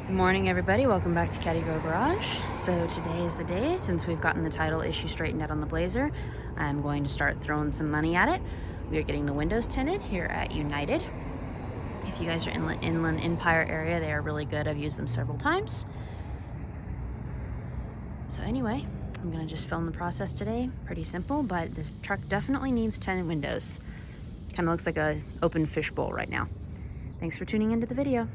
Good morning, everybody. Welcome back to Caddy Girl Garage. So today is the day since we've gotten the title issue straightened out on the Blazer. I'm going to start throwing some money at it. We are getting the windows tinted here at United. If you guys are in the Inland Empire area, they are really good. I've used them several times. So anyway, I'm gonna just film the process today. Pretty simple, but this truck definitely needs tinted windows. Kind of looks like an open fishbowl right now. Thanks for tuning into the video.